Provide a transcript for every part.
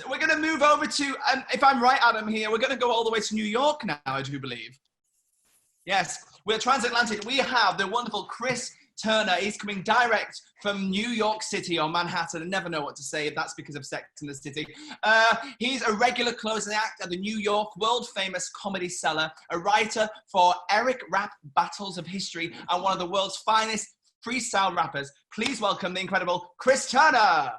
We're going to move over to, if I'm right, Adam, here, we're going to go all the way to New York now, I do believe. Yes, we're transatlantic. We have the wonderful Chris Turner. He's coming direct from New York City or Manhattan. I never know what to say if that's because of Sex in the City. He's a regular closing act at the New York world-famous Comedy Cellar, a writer for Eric Rap Battles of History, and one of the world's finest freestyle rappers. Please welcome the incredible Chris Turner.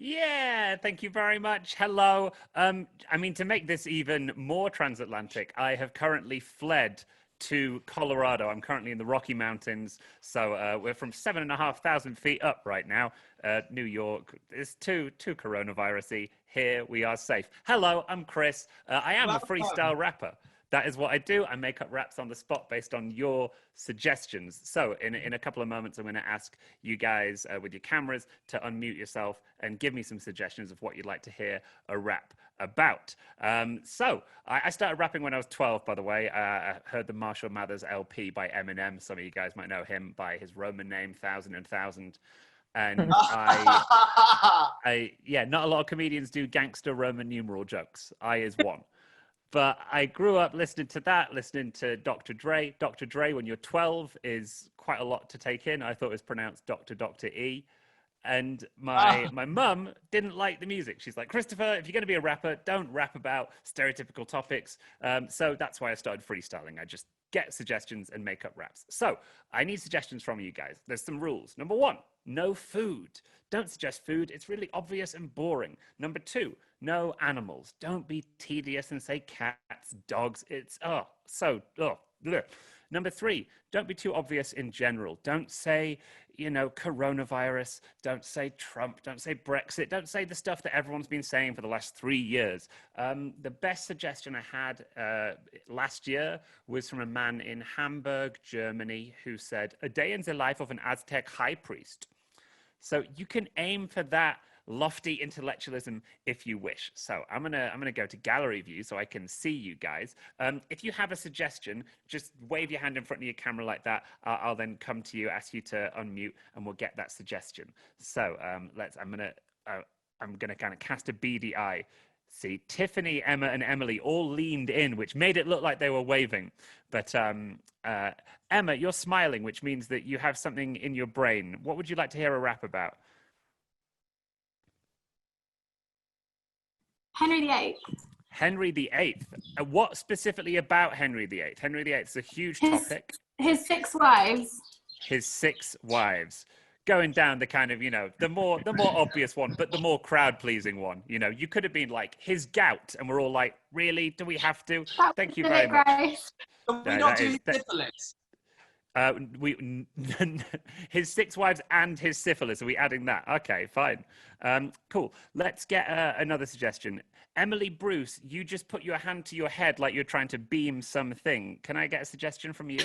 Yeah, thank you very much. Hello. I mean, to make this even more transatlantic, I have currently fled to Colorado. I'm currently in the Rocky Mountains. So we're from 7,500 feet up right now. New York is too coronavirus-y. Here we are safe. Hello, I'm Chris. I am a freestyle rapper. That is what I do. I make up raps on the spot based on your suggestions. So in a couple of moments, I'm going to ask you guys with your cameras to unmute yourself and give me some suggestions of what you'd like to hear a rap about. So I started rapping when I was 12, by the way. I heard the Marshall Mathers LP by Eminem. Some of you guys might know him by his Roman name, Thousand and Thousand. And yeah, not a lot of comedians do gangster Roman numeral jokes. I is one. But I grew up listening to that, listening to Dr. Dre. Dr. Dre, when you're 12, is quite a lot to take in. I thought it was pronounced Dr. E. And my mum didn't like the music. She's like, Christopher, if you're going to be a rapper, don't rap about stereotypical topics. So that's why I started freestyling. I just get suggestions and make up raps. So I need suggestions from you guys. There's some rules. Number 1, no food. Don't suggest food. It's really obvious and boring. Number 2, no animals. Don't be tedious and say cats, dogs. It's, bleh. Number 3, don't be too obvious in general. Don't say, coronavirus. Don't say Trump. Don't say Brexit. Don't say the stuff that everyone's been saying for the last 3 years. The best suggestion I had last year was from a man in Hamburg, Germany, who said, "A day in the life of an Aztec high priest." So you can aim for that lofty intellectualism if you wish. So I'm gonna go to gallery view so I can see you guys. If you have a suggestion, just wave your hand in front of your camera like that. I'll then come to you, ask you to unmute, and we'll get that suggestion. So I'm gonna kind of cast a beady eye. See, Tiffany, Emma, and Emily all leaned in, which made it look like they were waving. But Emma, you're smiling, which means that you have something in your brain. What would you like to hear a rap about? Henry VIII. Henry VIII. What specifically about Henry VIII? Henry VIII is a huge topic. His 6 wives. His 6 wives. Going down the kind of, the more obvious one, but the more crowd-pleasing one. You could have been like, his gout, and we're all like, really? Do we have to? Thank you very much. We're not doing syphilis. His 6 wives and his syphilis. Are we adding that? Okay, fine. Cool. Let's get another suggestion. Emily Bruce, you just put your hand to your head like you're trying to beam something. Can I get a suggestion from you?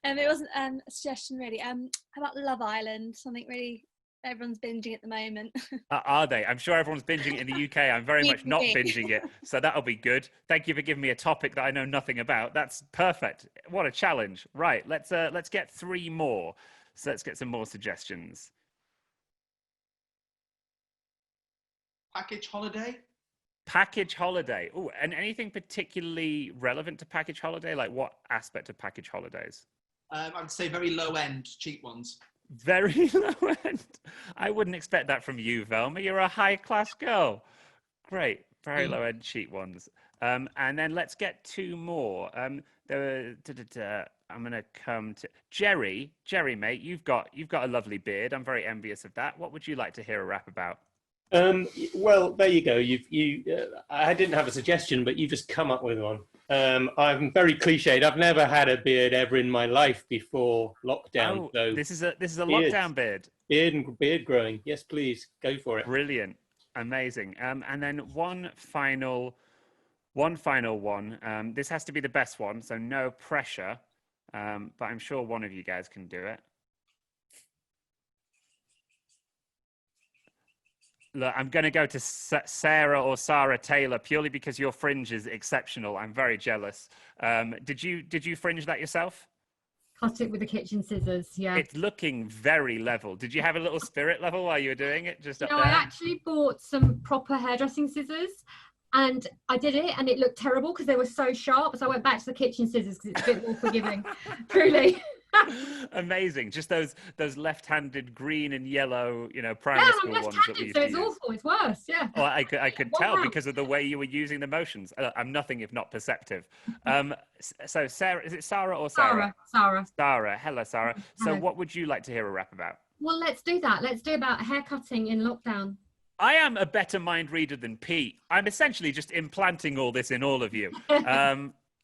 It wasn't a suggestion really. About Love Island, something really everyone's binging at the moment. Are they? I'm sure everyone's binging it in the UK. I'm very much not binging it, so that'll be good. Thank you for giving me a topic that I know nothing about. That's perfect. What a challenge. Right, let's get 3 more. So let's get some more suggestions. Package holiday? Package holiday. Oh, and anything particularly relevant to package holiday? Like what aspect of package holidays? I would say very low end, cheap ones. Very low end. I wouldn't expect that from you, Velma. You're a high class girl. Great. Very low end, cheap ones. And then let's get 2 more. I'm gonna come to Jerry. Jerry, mate, you've got a lovely beard. I'm very envious of that. What would you like to hear a rap about? Well, there you go. I didn't have a suggestion, but you just come up with one. I'm very cliched. I've never had a beard ever in my life before lockdown. So this is a lockdown beard. Beard growing. Yes, please go for it. Brilliant, amazing. And then one final one. This has to be the best one, so no pressure. But I'm sure one of you guys can do it. Look, I'm going to go to Sarah or Sarah Taylor purely because your fringe is exceptional. I'm very jealous. Did you fringe that yourself? cut it with the kitchen scissors. Yeah. It's looking very level. Did you have a little spirit level while you were doing it? Just up there? I actually bought some proper hairdressing scissors, and I did it, and it looked terrible because they were so sharp. So I went back to the kitchen scissors because it's a bit more forgiving. Truly. Amazing. Just those left-handed green and yellow, primary school ones that we used so to it's use. awful. It's worse. Yeah. Oh, I could tell because of the way you were using the motions. I'm nothing if not perceptive. So Sarah, is it Sarah or Sarah? Sarah. Sarah. Hello, Sarah. So Hello. what would you like to hear a rap about? Well, let's do that. Let's do about hair cutting in lockdown. I am a better mind reader than Pete. I'm essentially just implanting all this in all of you.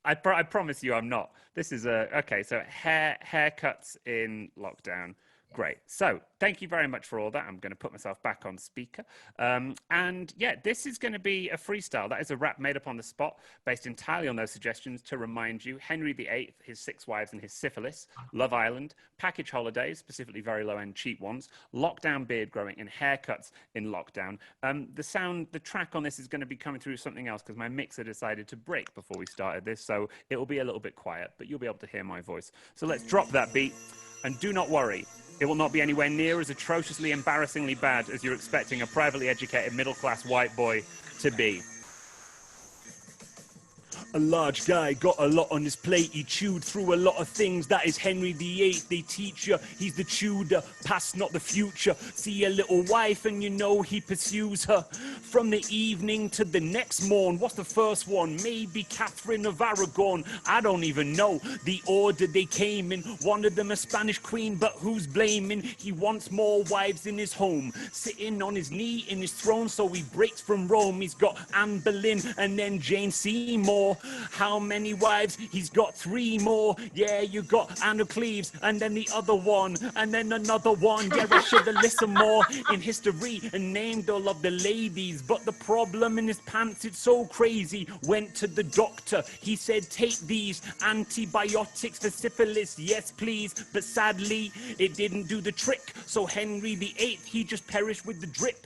I promise you I'm not. This is okay. So haircuts in lockdown. Great. So thank you very much for all that. I'm going to put myself back on speaker. And yeah, this is going to be a freestyle. That is a rap made up on the spot, based entirely on those suggestions. To remind you, Henry VIII, his 6 wives and his syphilis, Love Island, package holidays, specifically very low-end cheap ones, lockdown beard growing, and haircuts in lockdown. The track on this is going to be coming through something else because my mixer decided to break before we started this, so it will be a little bit quiet, but you'll be able to hear my voice. So let's drop that beat, and do not worry. It will not be anywhere near as atrociously embarrassingly bad as you're expecting a privately educated middle-class white boy to be. A large guy got a lot on his plate. He chewed through a lot of things. That is Henry VIII. They teach you he's the Tudor, past not the future. See a little wife and you know he pursues her from the evening to the next morn. What's the first one? Maybe Catherine of Aragon. I don't even know the order they came in. One of them a Spanish queen, but who's blaming? He wants more wives in his home, sitting on his knee in his throne, so he breaks from Rome. He's got Anne Boleyn and then Jane Seymour. How many wives? He's got 3 more. Yeah, you got Anna Cleves, and then the other one, and then another one. Yeah, I should have listened more in history and named all of the ladies. But the problem in his pants, it's so crazy. Went to the doctor. He said, take these antibiotics for syphilis. Yes, please. But sadly, it didn't do the trick. So Henry VIII, he just perished with the drip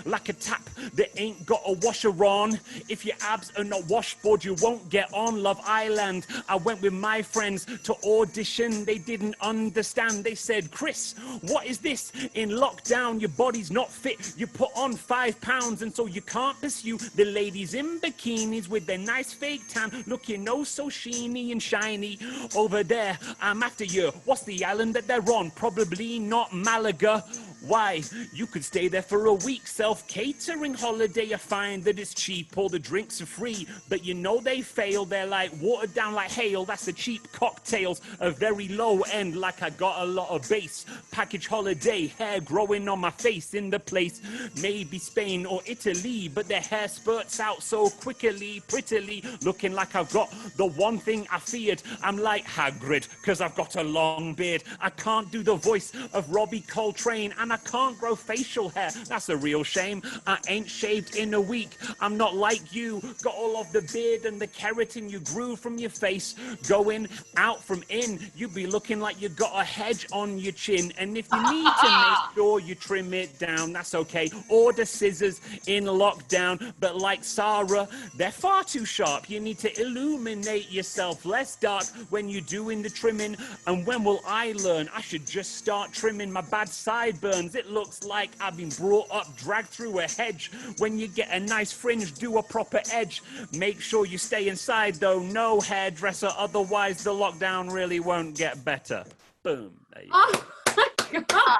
like a tap that ain't got a washer on. If your abs are not washboard, you won't get on Love Island. I went with my friends to audition. They didn't understand. They said, Chris, what is this? In lockdown, your body's not fit. You put on 5 pounds, and so you can't pursue the ladies in bikinis with their nice fake tan, looking oh so sheeny and shiny. Over there, I'm after you. What's the island that they're on? Probably not Malaga. Why? You could stay there for a week. Self-catering holiday. I find that it's cheap. All the drinks are free. But you know they fail. They're like watered down like hail. That's the cheap cocktails. A very low end, like I got a lot of bass. Package holiday. Hair growing on my face in the place. Maybe Spain or Italy. But their hair spurts out so quickly, prettily. Looking like I've got the one thing I feared. I'm like Hagrid, cause I've got a long beard. I can't do the voice of Robbie Coltrane. And I can't grow facial hair. That's a real shame. I ain't shaved in a week. I'm not like you. Got all of the beard and the keratin you grew from your face going out from in. You be looking like you got a hedge on your chin. And if you need to make sure you trim it down, that's okay. Order scissors in lockdown. But like Sarah, they're far too sharp. You need to illuminate yourself less dark when you're doing the trimming. And when will I learn? I should just start trimming my bad sideburns. It looks like I've been brought up, dragged through a hedge. When you get a nice fringe, do a proper edge. Make sure you stay inside though, no hairdresser, otherwise the lockdown really won't get better. Boom. There you go. Oh my God.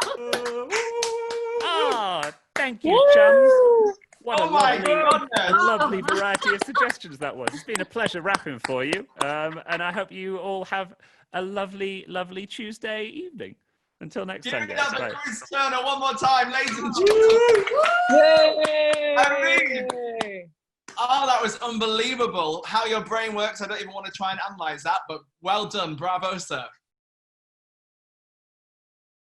Oh, thank you, chums. What Oh a lovely variety of suggestions that was. It's been a pleasure rapping for you. And I hope you all have a lovely, lovely Tuesday evening. Until next time, Give guys. it up Bye. for Chris Turner one more time, ladies and gentlemen. Yay! Oh, that was unbelievable. How your brain works, I don't even want to try and analyze that, but well done. Bravo, sir.